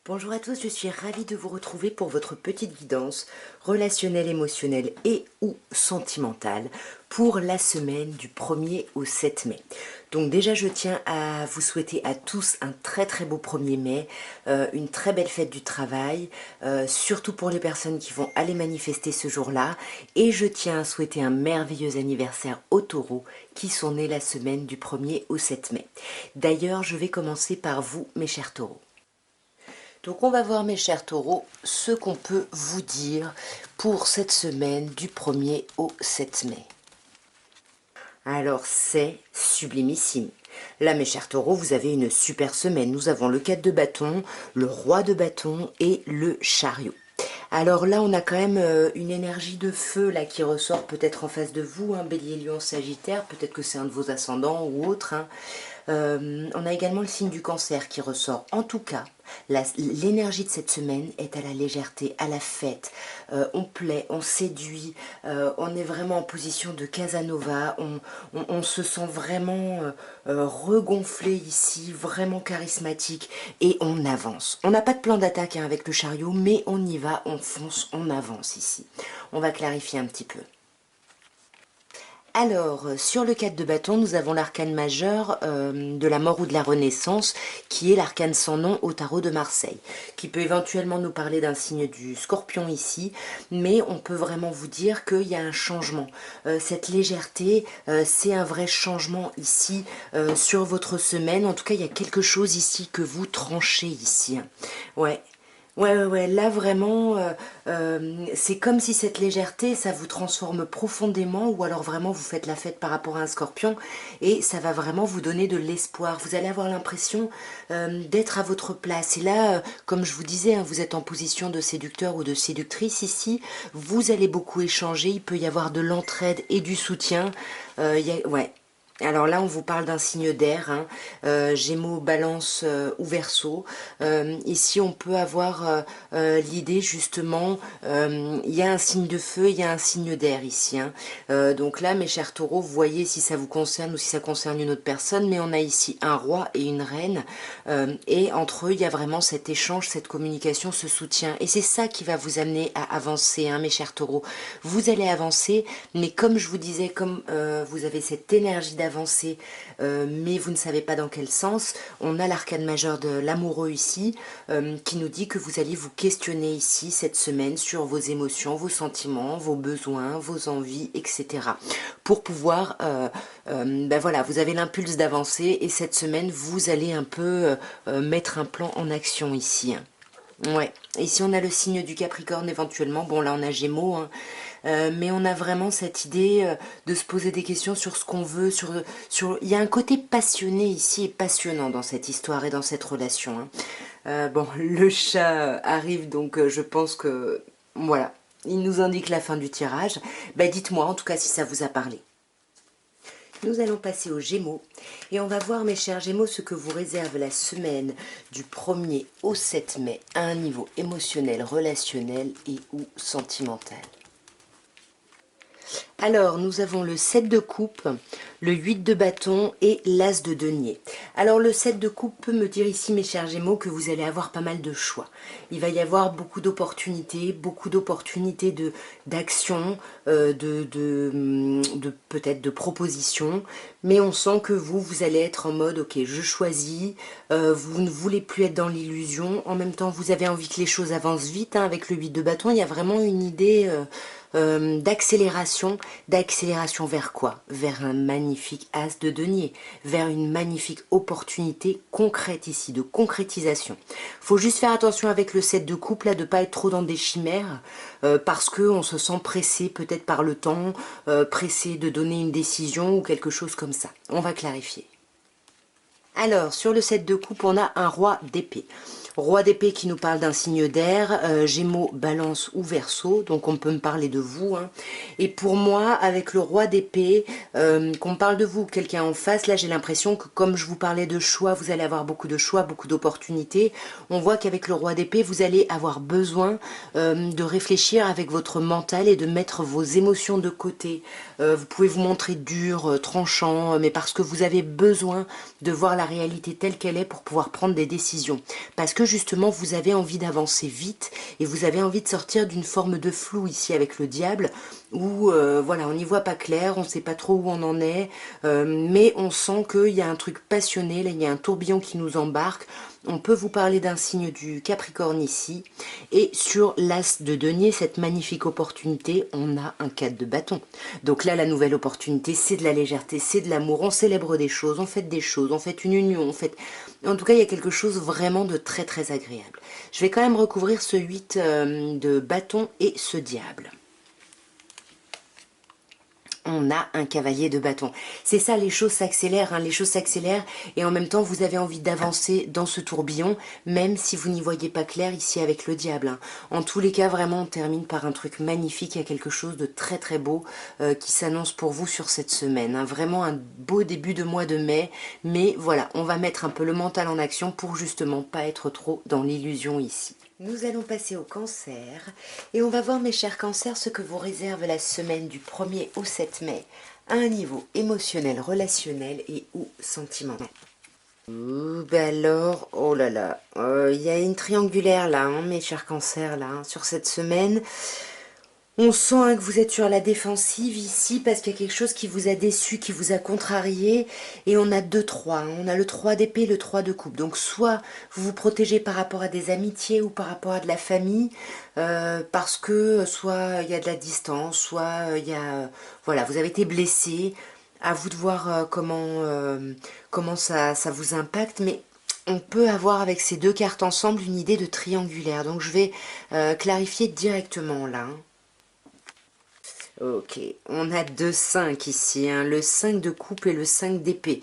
Bonjour à tous, je suis ravie de vous retrouver pour votre petite guidance relationnelle, émotionnelle et ou sentimentale pour la semaine du 1er au 7 mai. Donc déjà je tiens à vous souhaiter à tous un très beau 1er mai, une très belle fête du travail, surtout pour les personnes qui vont aller manifester ce jour-là. Et je tiens à souhaiter un merveilleux anniversaire aux taureaux qui sont nés la semaine du 1er au 7 mai. D'ailleurs je vais commencer par vous mes chers taureaux. Donc on va voir mes chers taureaux ce qu'on peut vous dire pour cette semaine du 1er au 7 mai. Alors c'est sublimissime. Là mes chers taureaux, vous avez une super semaine. Nous avons le 4 de bâton, le roi de bâton et le chariot. Alors là on a quand même une énergie de feu là qui ressort peut-être en face de vous, Bélier, Lion, Sagittaire, peut-être que c'est un de vos ascendants ou autre. On a également le signe du cancer qui ressort. En tout cas, l'énergie de cette semaine est à la légèreté, à la fête. On plaît, on séduit, on est vraiment en position de Casanova, on se sent vraiment regonflé ici, vraiment charismatique et on avance. On n'a pas de plan d'attaque avec le chariot, mais on y va, on fonce, on avance ici. On va clarifier un petit peu. Alors, sur le 4 de bâton, nous avons l'arcane majeur de la mort ou de la renaissance, qui est l'arcane sans nom au tarot de Marseille, qui peut éventuellement nous parler d'un signe du scorpion ici, mais on peut vraiment vous dire qu'il y a un changement. Cette légèreté, c'est un vrai changement ici sur votre semaine. En tout cas, il y a quelque chose ici que vous tranchez ici. Ouais. Ouais, là vraiment, c'est comme si cette légèreté, ça vous transforme profondément, ou alors vraiment vous faites la fête par rapport à un scorpion, et ça va vraiment vous donner de l'espoir. Vous allez avoir l'impression d'être à votre place. Et là, comme je vous disais, vous êtes en position de séducteur ou de séductrice ici, vous allez beaucoup échanger, il peut y avoir de l'entraide et du soutien. Ouais. Alors là, on vous parle d'un signe d'air, Gémeaux, Balance ou Verseau. Ici, on peut avoir l'idée justement, il y a un signe de feu, il y a un signe d'air ici. Donc là, mes chers taureaux, vous voyez si ça vous concerne ou si ça concerne une autre personne, mais on a ici un roi et une reine, et entre eux, il y a vraiment cet échange, cette communication, ce soutien. Et c'est ça qui va vous amener à avancer, mes chers taureaux. Vous allez avancer, mais comme je vous disais, comme vous avez cette énergie d'avancer, mais vous ne savez pas dans quel sens, on a l'arcane majeur de l'amoureux ici, qui nous dit que vous allez vous questionner ici cette semaine sur vos émotions, vos sentiments, vos besoins, vos envies, etc. Pour pouvoir, voilà, vous avez l'impulse d'avancer et cette semaine vous allez un peu mettre un plan en action ici. Ouais, ici on a le signe du Capricorne éventuellement, bon là on a Gémeaux, mais on a vraiment cette idée de se poser des questions sur ce qu'on veut, il y a un côté passionné ici et passionnant dans cette histoire et dans cette relation. Bon, le chat arrive, donc je pense que, voilà, il nous indique la fin du tirage. Dites-moi en tout cas si ça vous a parlé. Nous allons passer aux Gémeaux et on va voir mes chers Gémeaux ce que vous réserve la semaine du 1er au 7 mai à un niveau émotionnel, relationnel et ou sentimental. Alors, nous avons le 7 de coupe, le 8 de bâton et l'as de denier. Alors, le 7 de coupe peut me dire ici, mes chers Gémeaux, que vous allez avoir pas mal de choix. Il va y avoir beaucoup d'opportunités d'action, peut-être de propositions. Mais on sent que vous allez être en mode, ok, je choisis, vous ne voulez plus être dans l'illusion. En même temps, vous avez envie que les choses avancent vite. Avec le 8 de bâton, il y a vraiment une idée d'accélération vers quoi? Vers un magnifique as de denier, vers une magnifique opportunité concrète ici, de concrétisation. Faut juste faire attention avec le 7 de coupe là, de pas être trop dans des chimères, parce que on se sent pressé peut-être par le temps, pressé de donner une décision ou quelque chose comme ça. On va clarifier. Alors, sur le 7 de coupe, on a un roi d'épée. Roi d'épée qui nous parle d'un signe d'air, Gémeaux, Balance ou Verseau, donc on peut me parler de vous. Et pour moi, avec le roi d'épée, qu'on parle de vous, quelqu'un en face, là j'ai l'impression que comme je vous parlais de choix, vous allez avoir beaucoup de choix, beaucoup d'opportunités. On voit qu'avec le roi d'épée, vous allez avoir besoin de réfléchir avec votre mental et de mettre vos émotions de côté. Vous pouvez vous montrer dur, tranchant, mais parce que vous avez besoin de voir la réalité telle qu'elle est pour pouvoir prendre des décisions. Parce que justement vous avez envie d'avancer vite et vous avez envie de sortir d'une forme de flou ici avec le diable, où voilà, on n'y voit pas clair, on ne sait pas trop où on en est, mais on sent qu'il y a un truc passionné, là il y a un tourbillon qui nous embarque. On peut vous parler d'un signe du Capricorne ici, et sur l'as de denier, cette magnifique opportunité, on a un 4 de bâton. Donc là, la nouvelle opportunité, c'est de la légèreté, c'est de l'amour, on célèbre des choses, on fête des choses, on fête une union, on fête... En tout cas, il y a quelque chose vraiment de très très agréable. Je vais quand même recouvrir ce 8 de bâton et ce diable. On a un cavalier de bâton. C'est ça, les choses s'accélèrent, hein, les choses s'accélèrent, et en même temps, vous avez envie d'avancer dans ce tourbillon, même si vous n'y voyez pas clair ici avec le diable. Hein. En tous les cas, vraiment, on termine par un truc magnifique, il y a quelque chose de très très beau qui s'annonce pour vous sur cette semaine. Hein. Vraiment un beau début de mois de mai, mais voilà, on va mettre un peu le mental en action pour justement pas être trop dans l'illusion ici. Nous allons passer au cancer et on va voir, mes chers cancers, ce que vous réserve la semaine du 1er au 7 mai à un niveau émotionnel, relationnel et ou sentimental. Ben alors, oh là là, il y a une triangulaire là, hein, mes chers cancers, là, hein, sur cette semaine. On sent hein, que vous êtes sur la défensive ici parce qu'il y a quelque chose qui vous a déçu, qui vous a contrarié. Et on a 2-3. Hein. On a le 3 d'épée, le 3 de coupe. Donc soit vous vous protégez par rapport à des amitiés ou par rapport à de la famille. Parce que soit il y a de la distance, soit il y a... voilà, vous avez été blessé. À vous de voir comment ça vous impacte. Mais on peut avoir avec ces deux cartes ensemble une idée de triangulaire. Donc je vais clarifier directement là. Hein. Ok, on a 2 5 ici, hein, le 5 de coupe et le 5 d'épée.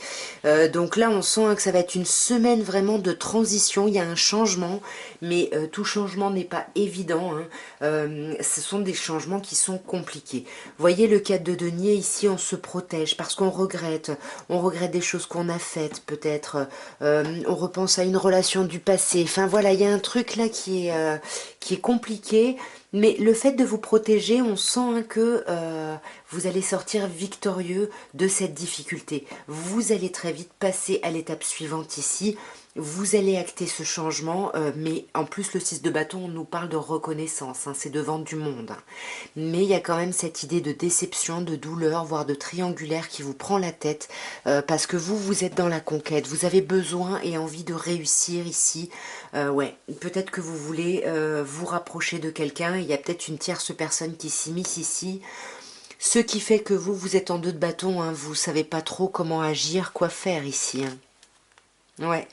Donc là, on sent hein, que ça va être une semaine vraiment de transition. Il y a un changement, mais tout changement n'est pas évident. Hein. Ce sont des changements qui sont compliqués. Vous voyez le 4 de denier, ici, on se protège parce qu'on regrette. On regrette des choses qu'on a faites, peut-être. On repense à une relation du passé. Enfin voilà, il y a un truc là qui est compliqué. Mais le fait de vous protéger, on sent hein, que vous allez sortir victorieux de cette difficulté. Vous allez très vite passer à l'étape suivante ici. Vous allez acter ce changement, mais en plus le 6 de bâton, on nous parle de reconnaissance, hein, c'est de vendre du monde. Hein. Mais il y a quand même cette idée de déception, de douleur, voire de triangulaire qui vous prend la tête, parce que vous êtes dans la conquête, vous avez besoin et envie de réussir ici. Ouais, peut-être que vous voulez vous rapprocher de quelqu'un, il y a peut-être une tierce personne qui s'immisce ici. Ce qui fait que vous êtes en 2 de bâton, hein, vous savez pas trop comment agir, quoi faire ici. Hein. Ouais.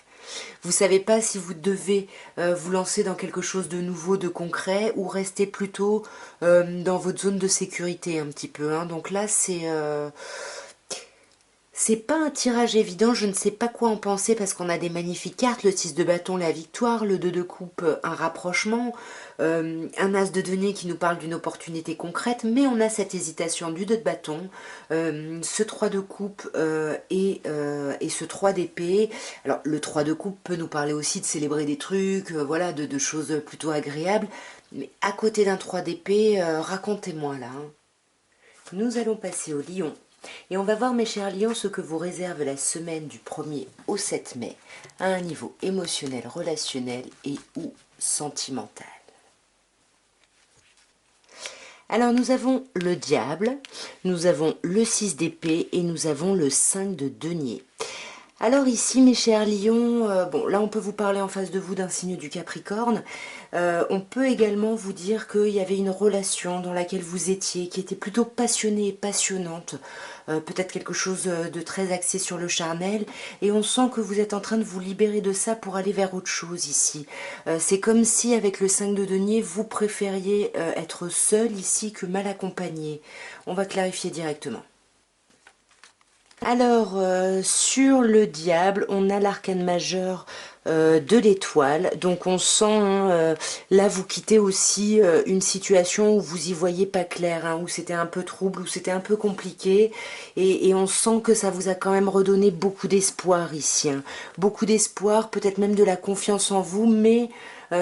Vous savez pas si vous devez vous lancer dans quelque chose de nouveau, de concret, ou rester plutôt dans votre zone de sécurité un petit peu. Hein. Donc là, c'est pas un tirage évident, je ne sais pas quoi en penser parce qu'on a des magnifiques cartes, le 6 de bâton, la victoire, le 2 de coupe, un rapprochement, un as de denier qui nous parle d'une opportunité concrète, mais on a cette hésitation du 2 de bâton, ce 3 de coupe et ce 3 d'épée. Alors le 3 de coupe peut nous parler aussi de célébrer des trucs, voilà, de choses plutôt agréables, mais à côté d'un 3 d'épée, racontez-moi là. Hein. Nous allons passer au lion. Et on va voir, mes chers lions, ce que vous réserve la semaine du 1er au 7 mai à un niveau émotionnel, relationnel et ou sentimental. Alors nous avons le diable, nous avons le 6 d'épée et nous avons le 5 de denier. Alors ici, mes chers lions, bon là on peut vous parler en face de vous d'un signe du Capricorne. On peut également vous dire qu'il y avait une relation dans laquelle vous étiez, qui était plutôt passionnée et passionnante. Peut-être quelque chose de très axé sur le charnel. Et on sent que vous êtes en train de vous libérer de ça pour aller vers autre chose ici. C'est comme si avec le 5 de denier, vous préfériez être seul ici que mal accompagné. On va clarifier directement. Alors, sur le diable, on a l'arcane majeur de l'étoile. Donc on sent, hein, là vous quittez aussi une situation où vous y voyez pas clair, hein, où c'était un peu trouble, où c'était un peu compliqué. Et on sent que ça vous a quand même redonné beaucoup d'espoir ici. Hein. Beaucoup d'espoir, peut-être même de la confiance en vous, mais...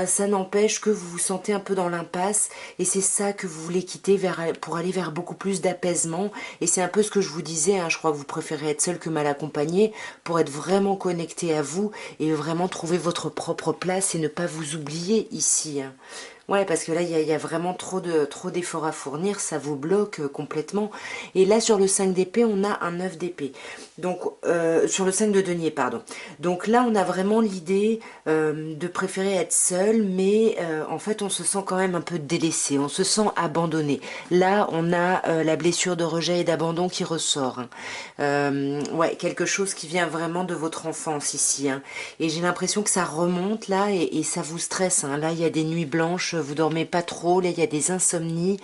ça n'empêche que vous vous sentez un peu dans l'impasse et c'est ça que vous voulez quitter pour aller vers beaucoup plus d'apaisement. Et c'est un peu ce que je vous disais, hein, je crois que vous préférez être seul que mal accompagné pour être vraiment connecté à vous et vraiment trouver votre propre place et ne pas vous oublier ici, hein. Ouais, parce que là, il y a vraiment trop d'efforts à fournir, ça vous bloque complètement. Et là, sur le 5 d'épée, on a un 9 d'épée. Donc, sur le 5 de denier, pardon. Donc là, on a vraiment l'idée de préférer être seul, mais en fait, on se sent quand même un peu délaissé, on se sent abandonné. Là, on a la blessure de rejet et d'abandon qui ressort, hein. Ouais, quelque chose qui vient vraiment de votre enfance ici, hein. Et j'ai l'impression que ça remonte là et ça vous stresse, hein. Là, il y a des nuits blanches, vous dormez pas trop, là, il y a des insomnies.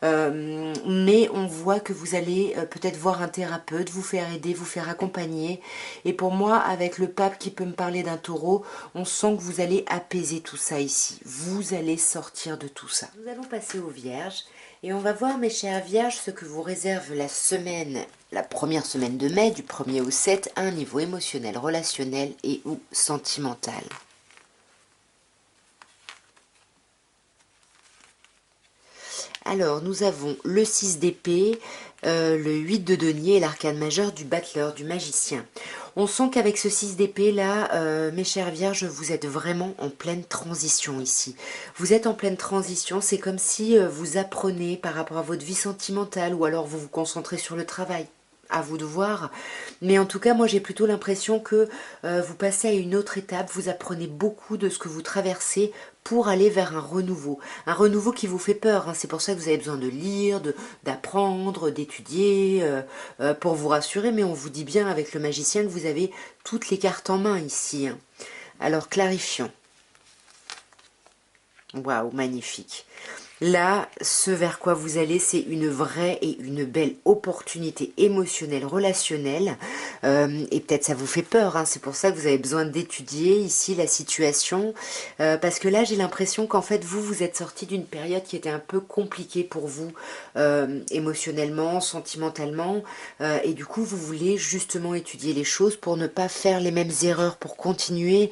Mais on voit que vous allez peut-être voir un thérapeute, vous faire aider, vous faire accompagner. Et pour moi, avec le pape qui peut me parler d'un taureau, on sent que vous allez apaiser tout ça ici. Vous allez sortir de tout ça. Nous allons passer aux vierges. Et on va voir, mes chères vierges, ce que vous réserve la semaine, la première semaine de mai, du 1er au 7, à un niveau émotionnel, relationnel et ou sentimental. Alors, nous avons le 6 d'épée, le 8 de denier et l'arcane majeur du battleur, du magicien. On sent qu'avec ce 6 d'épée là, mes chères vierges, vous êtes vraiment en pleine transition ici. Vous êtes en pleine transition, c'est comme si vous apprenez par rapport à votre vie sentimentale ou alors vous vous concentrez sur le travail. À vous de voir, mais en tout cas moi j'ai plutôt l'impression que vous passez à une autre étape, vous apprenez beaucoup de ce que vous traversez pour aller vers un renouveau qui vous fait peur, hein. C'est pour ça que vous avez besoin de lire, d'apprendre, d'étudier pour vous rassurer, mais on vous dit bien avec le magicien que vous avez toutes les cartes en main ici, hein. Alors clarifions. Waouh, magnifique. Là, ce vers quoi vous allez, c'est une vraie et une belle opportunité émotionnelle, relationnelle. Et peut-être ça vous fait peur, hein, c'est pour ça que vous avez besoin d'étudier ici la situation. Parce que là, j'ai l'impression qu'en fait, vous êtes sorti d'une période qui était un peu compliquée pour vous, émotionnellement, sentimentalement. Et du coup, vous voulez justement étudier les choses pour ne pas faire les mêmes erreurs, pour continuer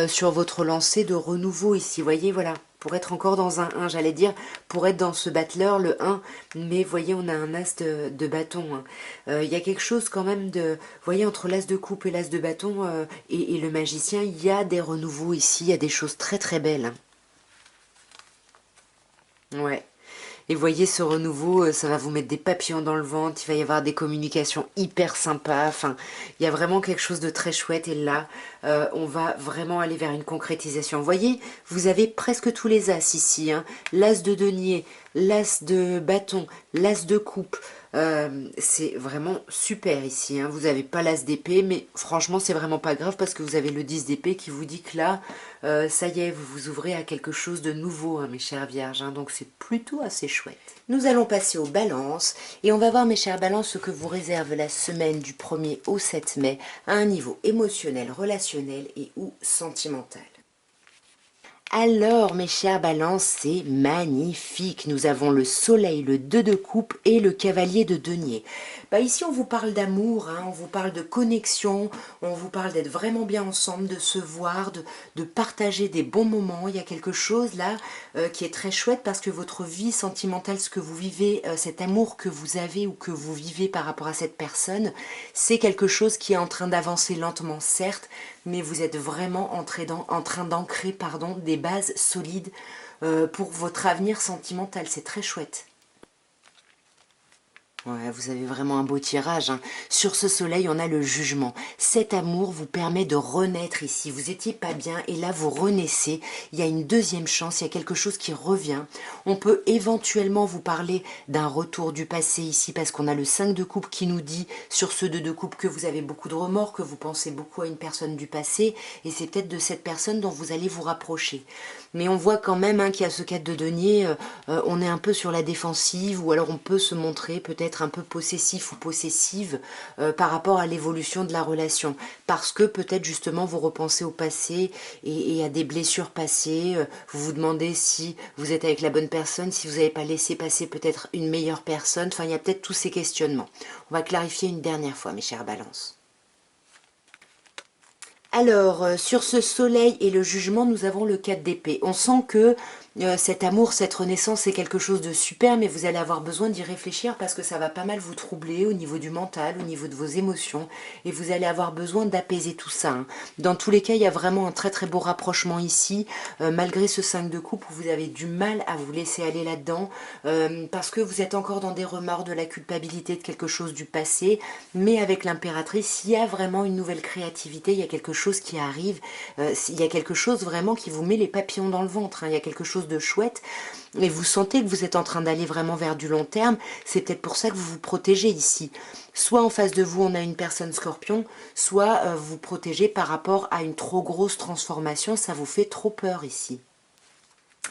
sur votre lancée de renouveau ici. Vous voyez, voilà. Pour être encore dans un 1, j'allais dire, pour être dans ce battleur, le 1, mais voyez, on a un as de bâton, hein. Il y a quelque chose quand même de, voyez, entre l'as de coupe et l'as de bâton et le magicien, il y a des renouveaux ici, il y a des choses très très belles, hein. Ouais. Et voyez, ce renouveau, ça va vous mettre des papillons dans le ventre, il va y avoir des communications hyper sympas, enfin, il y a vraiment quelque chose de très chouette, et là, on va vraiment aller vers une concrétisation. Vous voyez, vous avez presque tous les as ici, hein. L'as de denier, l'as de bâton, l'as de coupe, c'est vraiment super ici, hein. Vous n'avez pas l'as d'épée, mais franchement, c'est vraiment pas grave parce que vous avez le 10 d'épée qui vous dit que là, ça y est, vous vous ouvrez à quelque chose de nouveau, hein, mes chères vierges, hein, donc c'est plutôt assez chouette. Nous allons passer aux balances et on va voir, mes chères balances, ce que vous réserve la semaine du 1er au 7 mai à un niveau émotionnel, relationnel et ou sentimental. Alors, mes chères balances, c'est magnifique. Nous avons le soleil, le 2 de coupe et le cavalier de denier. Bah, ici, on vous parle d'amour, hein, on vous parle de connexion, on vous parle d'être vraiment bien ensemble, de se voir, de partager des bons moments. Il y a quelque chose là qui est très chouette parce que votre vie sentimentale, ce que vous vivez, cet amour que vous avez ou que vous vivez par rapport à cette personne, c'est quelque chose qui est en train d'avancer lentement, certes, mais vous êtes vraiment en train d'ancrer, pardon, des bases solides pour votre avenir sentimental. C'est très chouette. Ouais, vous avez vraiment un beau tirage, hein. Sur ce soleil, on a le jugement. Cet amour vous permet de renaître ici. Vous étiez pas bien et là, vous renaissez. Il y a une deuxième chance, il y a quelque chose qui revient. On peut éventuellement vous parler d'un retour du passé ici parce qu'on a le 5 de coupe qui nous dit sur ce 2 de coupe que vous avez beaucoup de remords, que vous pensez beaucoup à une personne du passé et c'est peut-être de cette personne dont vous allez vous rapprocher. Mais on voit quand même, hein, qu'il y a ce 4 de denier, on est un peu sur la défensive ou alors on peut se montrer peut-être un peu possessif ou possessive par rapport à l'évolution de la relation. Parce que peut-être justement vous repensez au passé et à des blessures passées, vous vous demandez si vous êtes avec la bonne personne, si vous n'avez pas laissé passer peut-être une meilleure personne, enfin il y a peut-être tous ces questionnements. On va clarifier une dernière fois, mes chères balances. Alors, sur ce soleil et le jugement, nous avons le 4 d'épée. On sent que cet amour, cette renaissance, c'est quelque chose de super, mais vous allez avoir besoin d'y réfléchir parce que ça va pas mal vous troubler au niveau du mental, au niveau de vos émotions, et vous allez avoir besoin d'apaiser tout ça, hein. Dans tous les cas, il y a vraiment un très très beau rapprochement ici, malgré ce 5 de coupe où vous avez du mal à vous laisser aller là-dedans, parce que vous êtes encore dans des remords, de la culpabilité de quelque chose du passé, mais avec l'impératrice, il y a vraiment une nouvelle créativité, il y a quelque chose qui arrive, il y a quelque chose vraiment qui vous met les papillons dans le ventre, hein. Il y a quelque chose de chouette, et vous sentez que vous êtes en train d'aller vraiment vers du long terme. C'est peut-être pour ça que vous vous protégez ici. Soit en face de vous on a une personne scorpion, soit vous vous protégez par rapport à une trop grosse transformation, ça vous fait trop peur ici.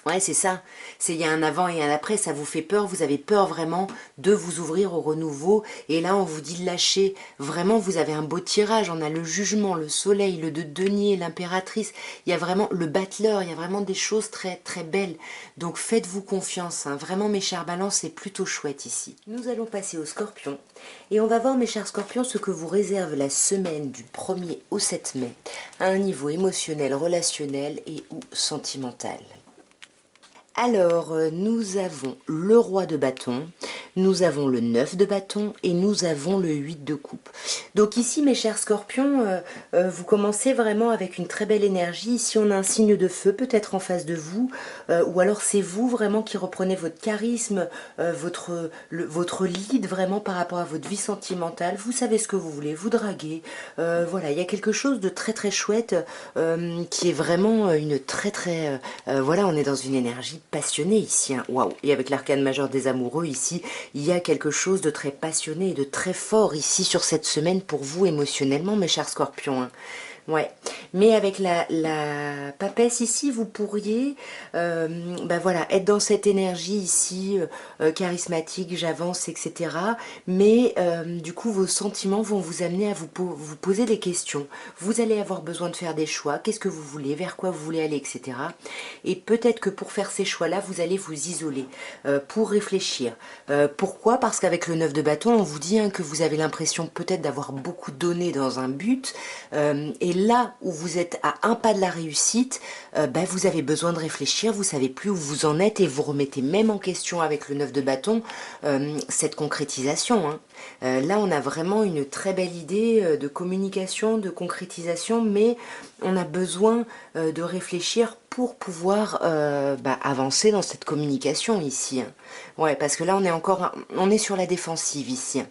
Ouais, c'est ça. Il y a un avant et un après, ça vous fait peur, vous avez peur vraiment de vous ouvrir au renouveau. Et là, on vous dit de lâcher. Vraiment, vous avez un beau tirage. On a le jugement, le soleil, le de denier, l'impératrice. Il y a vraiment le battleur, il y a vraiment des choses très très belles. Donc faites-vous confiance, hein. Vraiment, mes chers balances, c'est plutôt chouette ici. Nous allons passer au scorpion. Et on va voir, mes chers scorpions, ce que vous réserve la semaine du 1er au 7 mai à un niveau émotionnel, relationnel et ou sentimental. Alors, nous avons le roi de bâton, nous avons le 9 de bâton et nous avons le 8 de coupe. Donc ici, mes chers scorpions, vous commencez vraiment avec une très belle énergie. Ici, on a un signe de feu peut-être en face de vous, ou alors c'est vous vraiment qui reprenez votre charisme, votre lead vraiment par rapport à votre vie sentimentale. Vous savez ce que vous voulez, vous draguer. Voilà, il y a quelque chose de très très chouette qui est vraiment une très très... voilà, on est dans une énergie passionné ici, hein. Waouh. Et avec l'arcane majeur des amoureux ici, il y a quelque chose de très passionné et de très fort ici sur cette semaine pour vous émotionnellement, mes chers scorpions, hein. Ouais, mais avec la papesse ici, vous pourriez ben voilà, être dans cette énergie ici, charismatique, j'avance, etc. Mais du coup, vos sentiments vont vous amener à vous poser des questions. Vous allez avoir besoin de faire des choix. Qu'est-ce que vous voulez, vers quoi vous voulez aller, etc. Et peut-être que pour faire ces choix-là, vous allez vous isoler pour réfléchir. Pourquoi? Parce qu'avec le 9 de bâton, on vous dit hein, que vous avez l'impression peut-être d'avoir beaucoup donné dans un but. Et là où vous êtes à un pas de la réussite, ben vous avez besoin de réfléchir, vous savez plus où vous en êtes et vous remettez même en question avec le 9 de bâton cette concrétisation, hein. Là, on a vraiment une très belle idée de communication, de concrétisation, mais on a besoin de réfléchir pour pouvoir avancer dans cette communication ici, hein. Ouais, parce que là, on est sur la défensive ici.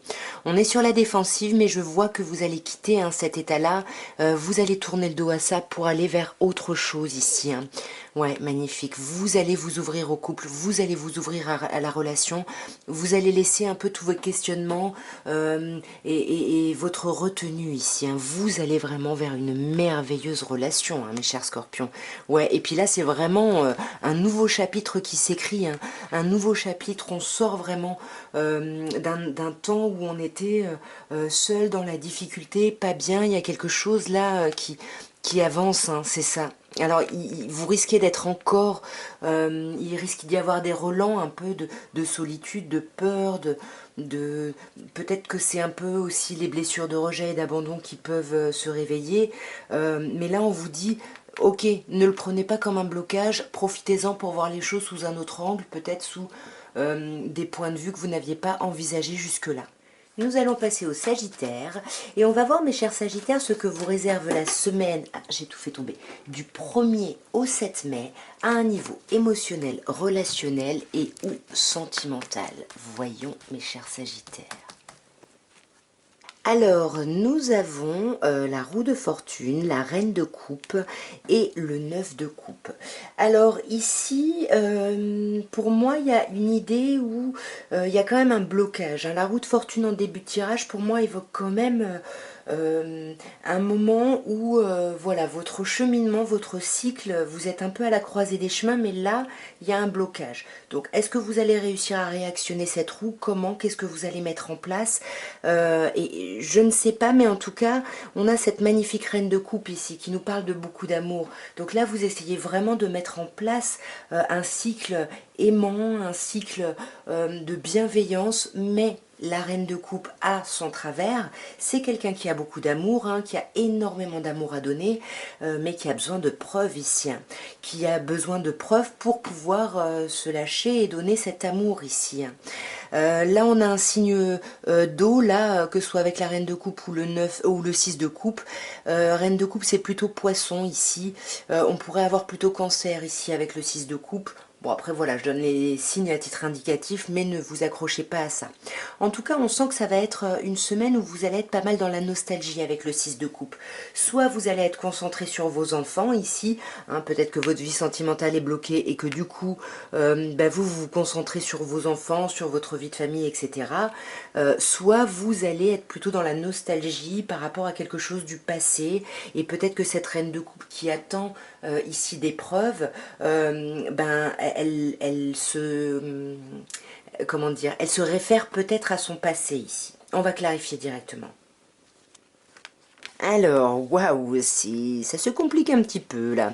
On est sur la défensive, mais je vois que vous allez quitter hein, cet état-là. Vous allez tourner le dos à ça pour aller vers autre chose ici, hein. Ouais, magnifique. Vous allez vous ouvrir au couple, vous allez vous ouvrir à la relation, vous allez laisser un peu tous vos questionnements et votre retenue ici, hein. Vous allez vraiment vers une merveilleuse relation, hein, mes chers scorpions. Ouais, et puis là, c'est vraiment un nouveau chapitre qui s'écrit, hein. Un nouveau chapitre, on sort vraiment d'un temps où on était seul dans la difficulté, pas bien, il y a quelque chose là qui avance, hein, c'est ça. Alors, vous risquez d'être encore, il risque d'y avoir des relents un peu de solitude, de peur, peut-être que c'est un peu aussi les blessures de rejet et d'abandon qui peuvent se réveiller. Mais là, on vous dit, ok, ne le prenez pas comme un blocage, profitez-en pour voir les choses sous un autre angle, peut-être sous des points de vue que vous n'aviez pas envisagés jusque-là. Nous allons passer au Sagittaire et on va voir mes chers Sagittaires ce que vous réserve la semaine, j'ai tout fait tomber, du 1er au 7 mai à un niveau émotionnel, relationnel et ou sentimental. Voyons mes chers Sagittaires. Alors, nous avons la roue de fortune, la reine de coupe et le 9 de coupe. Alors ici, pour moi, il y a une idée où il y a quand même un blocage, hein. La roue de fortune en début de tirage, pour moi, évoque quand même un moment où, voilà, votre cheminement, votre cycle, vous êtes un peu à la croisée des chemins, mais là, il y a un blocage. Donc, est-ce que vous allez réussir à réactionner cette roue? Comment? Qu'est-ce que vous allez mettre en place? Et je ne sais pas, mais en tout cas, on a cette magnifique reine de coupe ici qui nous parle de beaucoup d'amour. Donc là, vous essayez vraiment de mettre en place un cycle aimant, un cycle de bienveillance, mais la reine de coupe a son travers, c'est quelqu'un qui a beaucoup d'amour, hein, qui a énormément d'amour à donner, mais qui a besoin de preuves ici, hein, qui a besoin de preuves pour pouvoir se lâcher et donner cet amour ici. Hein. Là, on a un signe d'eau, là, que ce soit avec la reine de coupe ou le 9 ou le 6 de coupe. Reine de coupe, c'est plutôt poisson ici. On pourrait avoir plutôt cancer ici avec le 6 de coupe. Bon, après, voilà, je donne les signes à titre indicatif, mais ne vous accrochez pas à ça. En tout cas, on sent que ça va être une semaine où vous allez être pas mal dans la nostalgie avec le 6 de coupe. Soit vous allez être concentré sur vos enfants ici, hein, peut-être que votre vie sentimentale est bloquée et que du coup, vous vous concentrez sur vos enfants, sur votre vie de famille, etc. Soit vous allez être plutôt dans la nostalgie par rapport à quelque chose du passé, et peut-être que cette reine de coupe qui attend ici des preuves, elle se, comment dire, elle se réfère peut-être à son passé ici. On va clarifier directement. Alors, waouh, ça se complique un petit peu là.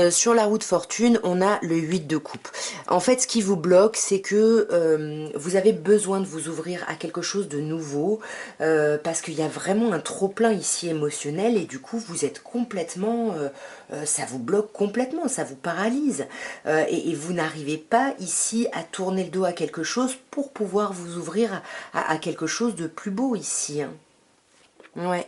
Sur la roue de fortune, on a le 8 de coupe. En fait, ce qui vous bloque, c'est que vous avez besoin de vous ouvrir à quelque chose de nouveau, parce qu'il y a vraiment un trop-plein ici émotionnel, et du coup, vous êtes complètement... ça vous bloque complètement, ça vous paralyse. Et vous n'arrivez pas ici à tourner le dos à quelque chose pour pouvoir vous ouvrir à quelque chose de plus beau ici. Hein. Ouais.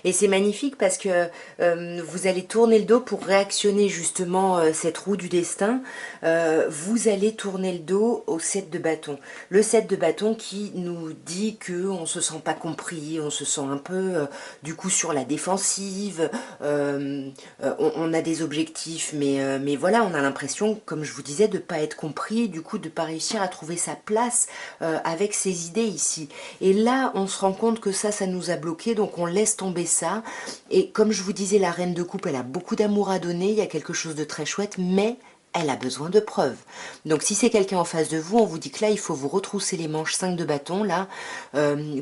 Et c'est magnifique parce que vous allez tourner le dos pour réactionner justement cette roue du destin. Vous allez tourner le dos au 7 de bâton. Le 7 de bâton qui nous dit qu'on ne se sent pas compris, on se sent un peu du coup sur la défensive, on a des objectifs, mais voilà, on a l'impression, comme je vous disais, de ne pas être compris, du coup de ne pas réussir à trouver sa place avec ses idées ici. Et là, on se rend compte que ça nous a bloqué, donc on laisse tomber ça. Et comme je vous disais, la reine de coupe, elle a beaucoup d'amour à donner, il y a quelque chose de très chouette, mais elle a besoin de preuves. Donc si c'est quelqu'un en face de vous, on vous dit que là, il faut vous retrousser les manches 5 de bâton, là,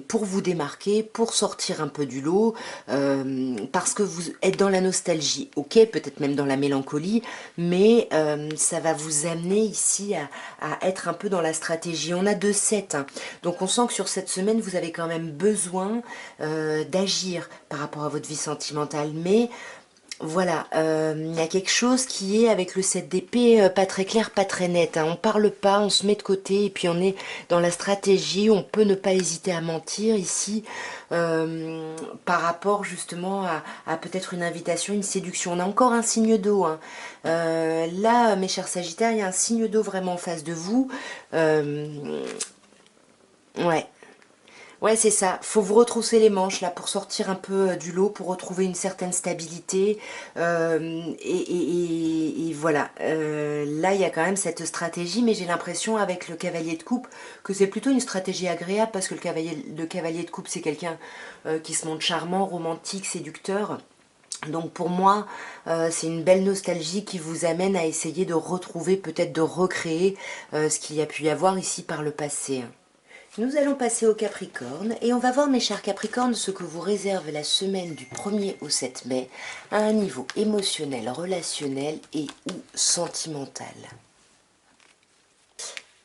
pour vous démarquer, pour sortir un peu du lot, parce que vous êtes dans la nostalgie, ok, peut-être même dans la mélancolie, mais ça va vous amener ici à être un peu dans la stratégie. On a 2-7, hein, donc on sent que sur cette semaine, vous avez quand même besoin d'agir par rapport à votre vie sentimentale, mais voilà, il y a quelque chose qui est avec le 7 d'épée pas très clair, pas très net. Hein. On parle pas, on se met de côté et puis on est dans la stratégie. On peut ne pas hésiter à mentir ici par rapport justement à peut-être une invitation, une séduction. On a encore un signe d'eau. Hein. Là, mes chers Sagittaires, il y a un signe d'eau vraiment en face de vous. Ouais. Ouais, c'est ça. Faut vous retrousser les manches là pour sortir un peu du lot, pour retrouver une certaine stabilité. Et voilà. Là, il y a quand même cette stratégie, mais j'ai l'impression avec le cavalier de coupe que c'est plutôt une stratégie agréable parce que le cavalier de coupe, c'est quelqu'un qui se montre charmant, romantique, séducteur. Donc pour moi, c'est une belle nostalgie qui vous amène à essayer de retrouver, peut-être de recréer ce qu'il y a pu y avoir ici par le passé. Nous allons passer au Capricorne et on va voir mes chers Capricornes ce que vous réserve la semaine du 1er au 7 mai à un niveau émotionnel, relationnel et ou sentimental.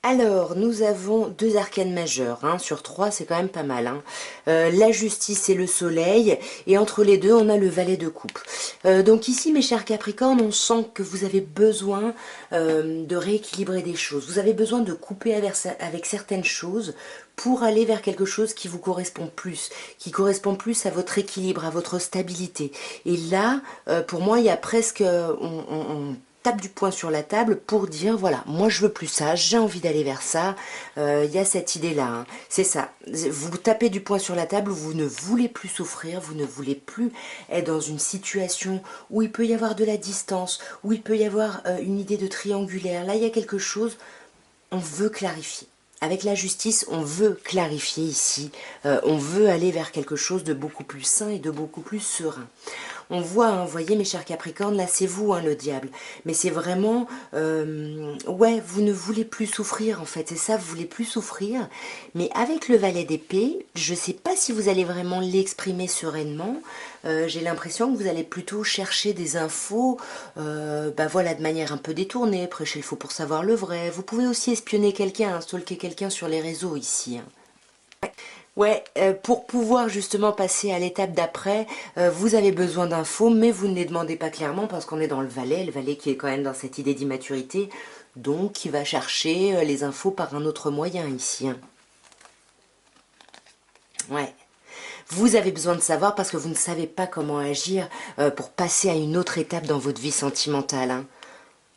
Alors, nous avons 2 arcanes majeures, hein, sur 3, c'est quand même pas mal. Hein. La justice et le soleil, et entre les deux, on a le valet de coupe. Donc ici, mes chers Capricornes, on sent que vous avez besoin de rééquilibrer des choses. Vous avez besoin de couper avec certaines choses pour aller vers quelque chose qui vous correspond plus, qui correspond plus à votre équilibre, à votre stabilité. Et là, pour moi, il y a presque... on tape du poing sur la table pour dire voilà, moi je veux plus ça, j'ai envie d'aller vers ça. Il y a cette idée là, hein. C'est ça, vous tapez du poing sur la table, vous ne voulez plus souffrir, vous ne voulez plus être dans une situation où il peut y avoir de la distance, où il peut y avoir une idée de triangulaire. Là il y a quelque chose, on veut clarifier. Avec la justice, on veut clarifier ici, on veut aller vers quelque chose de beaucoup plus sain et de beaucoup plus serein. On voit, hein, vous voyez mes chers Capricornes, là c'est vous hein, le diable. Mais c'est vraiment, ouais, vous ne voulez plus souffrir en fait, c'est ça, vous voulez plus souffrir. Mais avec le valet d'épée, je ne sais pas si vous allez vraiment l'exprimer sereinement. J'ai l'impression que vous allez plutôt chercher des infos, voilà, de manière un peu détournée, prêcher le faux pour savoir le vrai. Vous pouvez aussi espionner quelqu'un, hein, stalker quelqu'un sur les réseaux ici. Hein. Ouais, pour pouvoir justement passer à l'étape d'après, vous avez besoin d'infos, mais vous ne les demandez pas clairement parce qu'on est dans le valet qui est quand même dans cette idée d'immaturité, donc qui va chercher les infos par un autre moyen ici, hein. Ouais. Vous avez besoin de savoir parce que vous ne savez pas comment agir pour passer à une autre étape dans votre vie sentimentale, hein.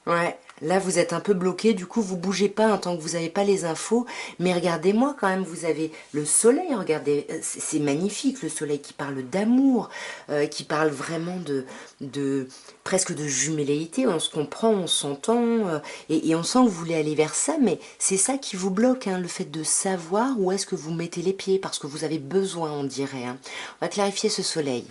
Ouais, là vous êtes un peu bloqué, du coup vous bougez pas hein, tant que vous n'avez pas les infos, mais regardez-moi quand même, vous avez le soleil, regardez, c'est magnifique le soleil qui parle d'amour, qui parle vraiment de presque de jumelléité, on se comprend, on s'entend, et on sent que vous voulez aller vers ça, mais c'est ça qui vous bloque, hein, le fait de savoir où est-ce que vous mettez les pieds, parce que vous avez besoin, on dirait, hein. On va clarifier ce soleil.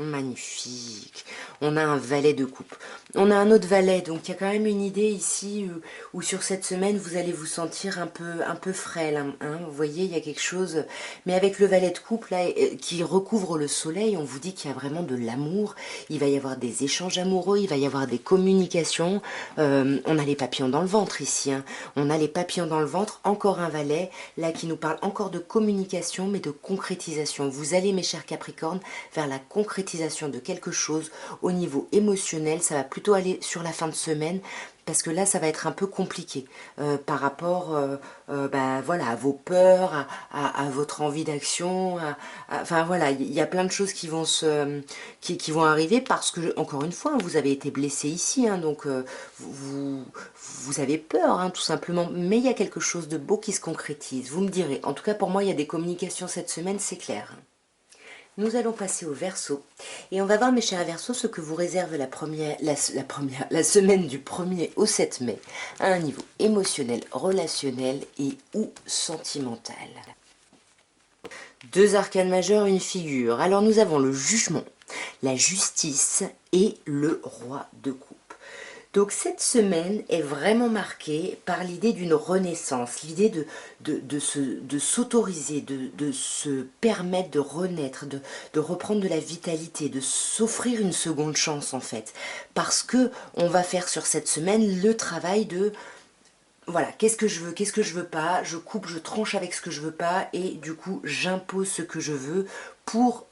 Magnifique. On a un valet de coupe. On a un autre valet, donc il y a quand même une idée ici où sur cette semaine vous allez vous sentir un peu frêle, hein. Vous voyez, il y a quelque chose. Mais avec le valet de coupe là qui recouvre le soleil, on vous dit qu'il y a vraiment de l'amour. Il va y avoir des échanges amoureux, il va y avoir des communications. On a les papillons dans le ventre ici, hein. On a les papillons dans le ventre. Encore un valet là qui nous parle encore de communication, mais de concrétisation. Vous allez, mes chers Capricornes, vers la concrétisation de quelque chose au niveau émotionnel. Ça va plutôt aller sur la fin de semaine parce que là ça va être un peu compliqué par rapport bah, voilà, à vos peurs, à votre envie d'action, enfin voilà, il y a plein de choses qui vont qui vont arriver parce que encore une fois vous avez été blessé ici, hein, donc vous avez peur, hein, tout simplement, mais il y a quelque chose de beau qui se concrétise, vous me direz. En tout cas pour moi il y a des communications cette semaine, c'est clair. Nous allons passer au Verseau et on va voir, mes chers Verseaux, ce que vous réserve la semaine du 1er au 7 mai à un niveau émotionnel, relationnel et ou sentimental. Deux arcanes majeures, une figure. Alors nous avons le jugement, la justice et le roi de coupe. Donc cette semaine est vraiment marquée par l'idée d'une renaissance, l'idée de s'autoriser, de se permettre de renaître, de reprendre de la vitalité, de s'offrir une seconde chance en fait. Parce que on va faire sur cette semaine le travail de voilà, qu'est-ce que je veux pas, je coupe, je tranche avec ce que je veux pas et du coup j'impose ce que je veux pour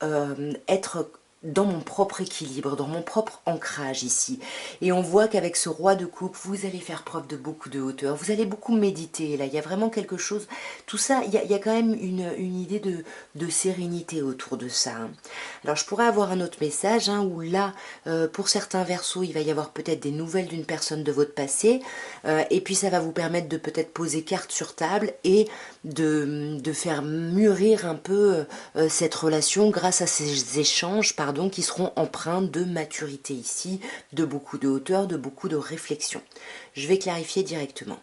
être dans mon propre équilibre, dans mon propre ancrage ici. Et on voit qu'avec ce roi de coupe, vous allez faire preuve de beaucoup de hauteur, vous allez beaucoup méditer, là, il y a vraiment quelque chose, tout ça, il y a quand même une idée de sérénité autour de ça, hein. Alors je pourrais avoir un autre message, hein, où là, pour certains versos, il va y avoir peut-être des nouvelles d'une personne de votre passé, et puis ça va vous permettre de peut-être poser carte sur table et de faire mûrir un peu cette relation grâce à ces échanges, pardon, qui seront empreints de maturité ici, de beaucoup de hauteur, de beaucoup de réflexion. Je vais clarifier directement.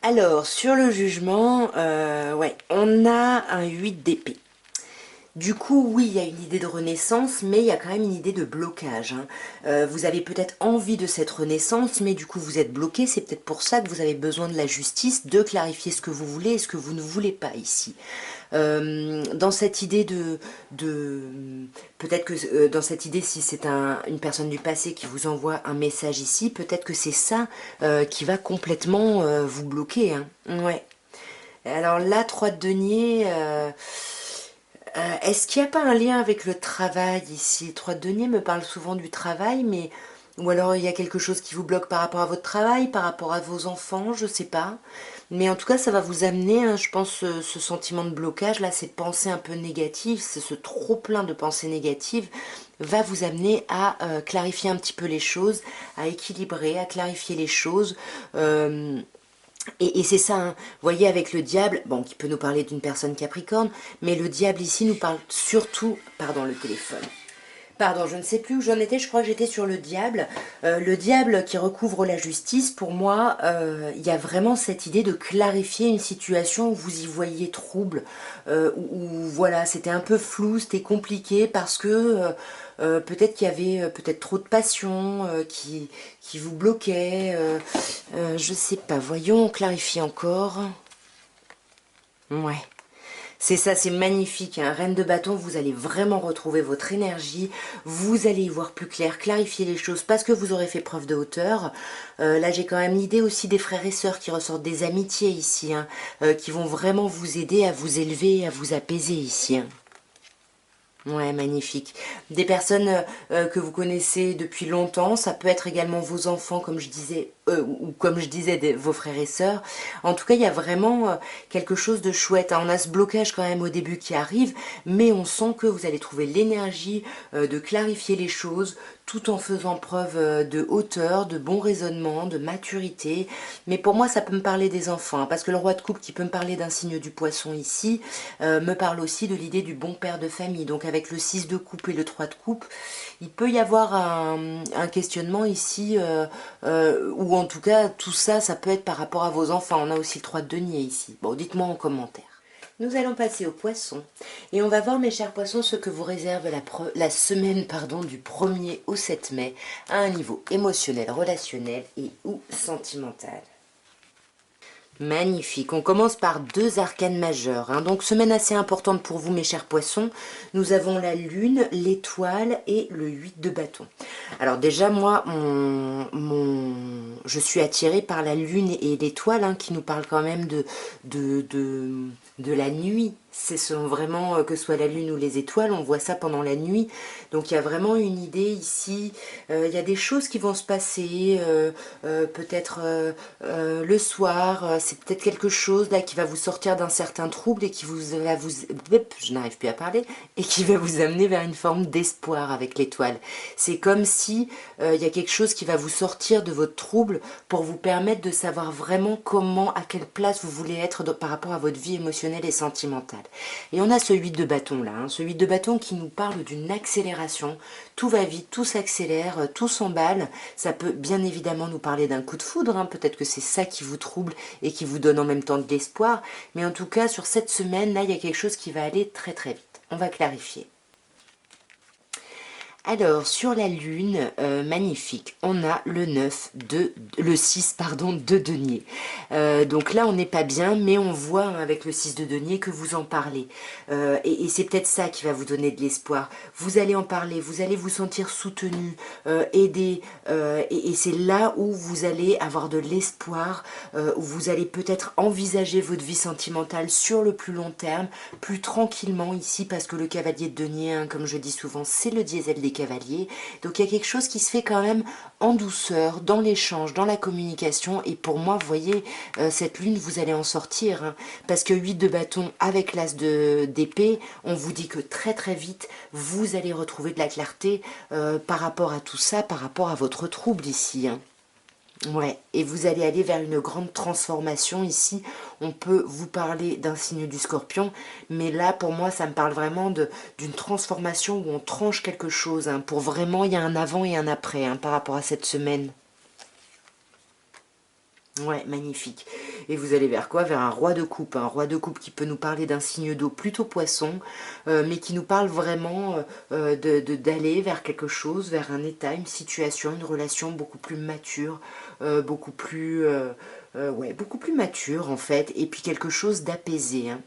Alors, sur le jugement, ouais, on a un 8 d'épée. Du coup, oui, il y a une idée de renaissance, mais il y a quand même une idée de blocage, hein. Vous avez peut-être envie de cette renaissance, mais du coup vous êtes bloqué. C'est peut-être pour ça que vous avez besoin de la justice, de clarifier ce que vous voulez et ce que vous ne voulez pas ici. Dans cette idée peut-être que dans cette idée, si c'est une personne du passé qui vous envoie un message ici, peut-être que c'est ça qui va complètement vous bloquer, hein. Ouais. Alors là, 3 de denier... est-ce qu'il n'y a pas un lien avec le travail ici? 3 de denier me parle souvent du travail, mais... Ou alors il y a quelque chose qui vous bloque par rapport à votre travail, par rapport à vos enfants, je sais pas. Mais en tout cas, ça va vous amener, hein, je pense, ce sentiment de blocage, là, ces pensées un peu négatives, ce trop plein de pensées négatives, va vous amener à clarifier un petit peu les choses, à équilibrer, à clarifier les choses. Et c'est ça, hein. Vous voyez, avec le diable, bon, qui peut nous parler d'une personne capricorne, mais le diable ici nous parle surtout, pardon, le téléphone. Pardon, je ne sais plus où j'en étais, je crois que j'étais sur le diable. Le diable qui recouvre la justice, pour moi, il y a vraiment cette idée de clarifier une situation où vous y voyez trouble, où voilà, c'était un peu flou, c'était compliqué parce que peut-être qu'il y avait peut-être trop de passion qui vous bloquait. Je sais pas, voyons, on clarifie encore. Ouais. C'est ça, c'est magnifique, hein. Reine de bâton, vous allez vraiment retrouver votre énergie, vous allez y voir plus clair, clarifier les choses parce que vous aurez fait preuve de hauteur. Là, j'ai quand même l'idée aussi des frères et sœurs qui ressortent, des amitiés ici, hein, qui vont vraiment vous aider à vous élever, à vous apaiser ici, hein. Ouais, magnifique. Des personnes que vous connaissez depuis longtemps, ça peut être également vos enfants, comme je disais, ou comme je disais, vos frères et sœurs. En tout cas, il y a vraiment quelque chose de chouette, hein. On a ce blocage quand même au début qui arrive, mais on sent que vous allez trouver l'énergie de clarifier les choses, tout en faisant preuve de hauteur, de bon raisonnement, de maturité. Mais pour moi, ça peut me parler des enfants, hein, parce que le roi de coupe qui peut me parler d'un signe du poisson ici, me parle aussi de l'idée du bon père de famille. Donc avec le 6 de coupe et le 3 de coupe, il peut y avoir un questionnement ici, ou en tout cas, tout ça, ça peut être par rapport à vos enfants. On a aussi le 3 de denier ici. Bon, dites-moi en commentaire. Nous allons passer aux poissons et on va voir, mes chers poissons, ce que vous réserve la semaine du 1er au 7 mai à un niveau émotionnel, relationnel et ou sentimental. Magnifique. On commence par deux arcanes majeures, hein. Donc, semaine assez importante pour vous, mes chers poissons. Nous avons la lune, l'étoile et le 8 de bâton. Alors déjà, moi, je suis attirée par la lune et l'étoile, hein, qui nous parlent quand même de la nuit. Ce sont vraiment, que ce soit la lune ou les étoiles, on voit ça pendant la nuit. Donc il y a vraiment une idée ici, il y a des choses qui vont se passer, peut-être le soir, c'est peut-être quelque chose là qui va vous sortir d'un certain trouble et qui va vous, je n'arrive plus à parler, et qui va vous amener vers une forme d'espoir avec l'étoile. C'est comme si il y a quelque chose qui va vous sortir de votre trouble pour vous permettre de savoir vraiment comment, à quelle place vous voulez être par rapport à votre vie émotionnelle et sentimentale. Et on a ce 8 de bâton là, hein, ce 8 de bâton qui nous parle d'une accélération. Tout va vite, tout s'accélère, tout s'emballe. Ça peut bien évidemment nous parler d'un coup de foudre, hein. Peut-être que c'est ça qui vous trouble et qui vous donne en même temps de l'espoir. Mais en tout cas, sur cette semaine là, il y a quelque chose qui va aller très très vite. On va clarifier. Alors, sur la lune, magnifique, on a le 6 de denier. Donc là, on n'est pas bien, mais on voit, hein, avec le 6 de denier que vous en parlez. Et c'est peut-être ça qui va vous donner de l'espoir. Vous allez en parler, vous allez vous sentir soutenu, aidé, et c'est là où vous allez avoir de l'espoir, où vous allez peut-être envisager votre vie sentimentale sur le plus long terme, plus tranquillement ici, parce que le cavalier de denier, hein, comme je dis souvent, c'est le diesel des cavaliers. Donc il y a quelque chose qui se fait quand même en douceur, dans l'échange, dans la communication. Et pour moi, vous voyez, cette lune, vous allez en sortir, hein, parce que 8 de bâton avec l'as d'épée, on vous dit que très très vite, vous allez retrouver de la clarté par rapport à tout ça, par rapport à votre trouble ici, hein. Ouais, et vous allez aller vers une grande transformation ici. On peut vous parler d'un signe du scorpion, mais là, pour moi, ça me parle vraiment d'une transformation où on tranche quelque chose, hein, pour vraiment, il y a un avant et un après, hein, par rapport à cette semaine. Ouais, magnifique. Et vous allez vers quoi? Vers un roi de coupe. Un roi de coupe qui peut nous parler d'un signe d'eau plutôt poisson, mais qui nous parle vraiment d'aller vers quelque chose, vers un état, une situation, une relation beaucoup plus mature, beaucoup plus mature en fait, et puis quelque chose d'apaisé, hein.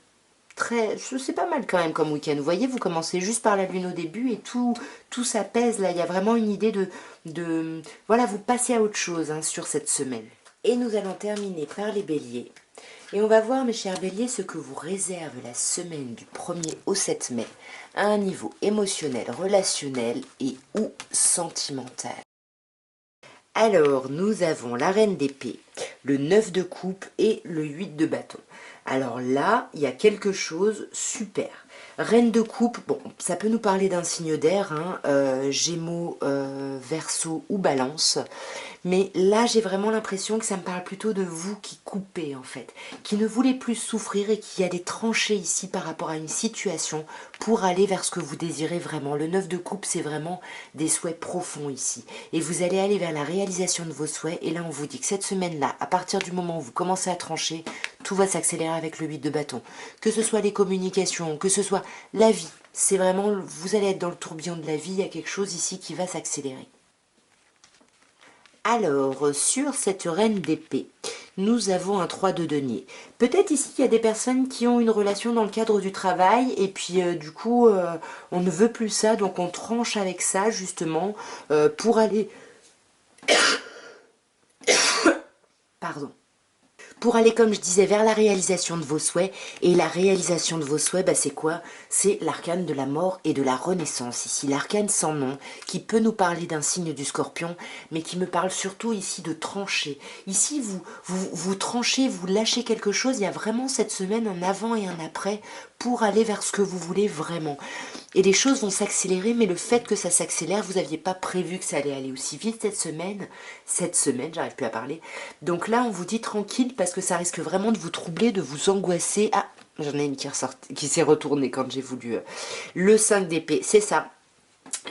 C'est pas mal quand même comme week-end. Vous voyez, vous commencez juste par la lune au début et tout s'apaise là. Il y a vraiment une idée voilà, vous passez à autre chose, hein, sur cette semaine. Et nous allons terminer par les béliers. Et on va voir, mes chers béliers, ce que vous réserve la semaine du 1er au 7 mai à un niveau émotionnel, relationnel et ou sentimental. Alors, nous avons la reine d'épée, le 9 de coupe et le 8 de bâton. Alors là, il y a quelque chose super. Reine de coupe, bon, ça peut nous parler d'un signe d'air, hein, Gémeaux, Verseau ou Balance. Mais là, j'ai vraiment l'impression que ça me parle plutôt de vous qui coupez, en fait, qui ne voulez plus souffrir et qui allez trancher ici par rapport à une situation pour aller vers ce que vous désirez vraiment. Le 9 de coupe, c'est vraiment des souhaits profonds ici. Et vous allez aller vers la réalisation de vos souhaits. Et là, on vous dit que cette semaine-là, à partir du moment où vous commencez à trancher, tout va s'accélérer avec le 8 de bâton. Que ce soit les communications, que ce soit la vie. C'est vraiment, vous allez être dans le tourbillon de la vie. Il y a quelque chose ici qui va s'accélérer. Alors, sur cette reine d'épée, nous avons un 3 de denier. Peut-être ici il y a des personnes qui ont une relation dans le cadre du travail et puis du coup on ne veut plus ça, donc on tranche avec ça justement pour aller... Pardon. Pour aller, comme je disais, vers la réalisation de vos souhaits. Et la réalisation de vos souhaits, bah, c'est quoi? C'est l'arcane de la mort et de la renaissance. Ici, l'arcane sans nom, qui peut nous parler d'un signe du scorpion, mais qui me parle surtout ici de trancher. Ici, vous tranchez, vous lâchez quelque chose. Il y a vraiment cette semaine un avant et un après pour aller vers ce que vous voulez vraiment. Et les choses vont s'accélérer, mais le fait que ça s'accélère, vous n'aviez pas prévu que ça allait aller aussi vite cette semaine. Cette semaine, j'arrive plus à parler. Donc là, on vous dit tranquille parce que ça risque vraiment de vous troubler, de vous angoisser. Ah, j'en ai une qui s'est retournée quand j'ai voulu. Le 5 d'épée, c'est ça.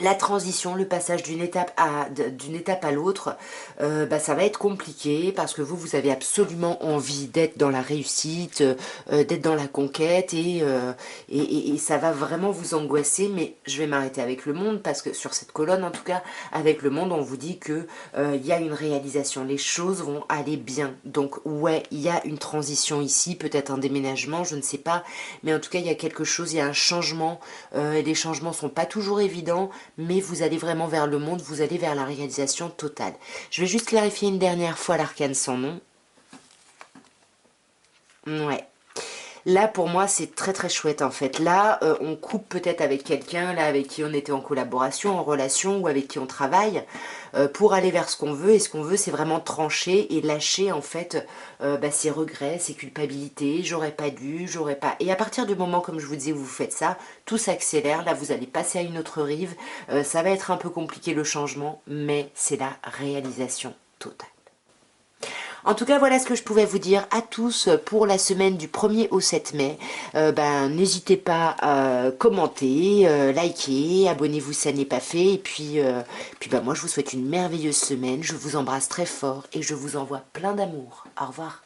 La transition, le passage d'une étape à l'autre, bah, ça va être compliqué parce que vous avez absolument envie d'être dans la réussite, d'être dans la conquête et ça va vraiment vous angoisser. Mais je vais m'arrêter avec le monde parce que sur cette colonne, en tout cas, avec le monde, on vous dit que il y a une réalisation, les choses vont aller bien. Donc ouais, il y a une transition ici, peut-être un déménagement, je ne sais pas, mais en tout cas, il y a quelque chose, il y a un changement. Les changements sont pas toujours évidents, mais vous allez vraiment vers le monde, vous allez vers la réalisation totale. Je vais juste clarifier une dernière fois l'arcane sans nom. Ouais. Là, pour moi, c'est très très chouette en fait. Là, on coupe peut-être avec quelqu'un, là, avec qui on était en collaboration, en relation ou avec qui on travaille, pour aller vers ce qu'on veut. Et ce qu'on veut, c'est vraiment trancher et lâcher en fait bah, ses regrets, ses culpabilités. J'aurais pas dû, j'aurais pas... Et à partir du moment, comme je vous disais, où vous faites ça, tout s'accélère. Là, vous allez passer à une autre rive. Ça va être un peu compliqué le changement, mais c'est la réalisation totale. En tout cas, voilà ce que je pouvais vous dire à tous pour la semaine du 1er au 7 mai. N'hésitez pas à commenter, liker, abonnez-vous si ça n'est pas fait. Et puis moi, je vous souhaite une merveilleuse semaine. Je vous embrasse très fort et je vous envoie plein d'amour. Au revoir.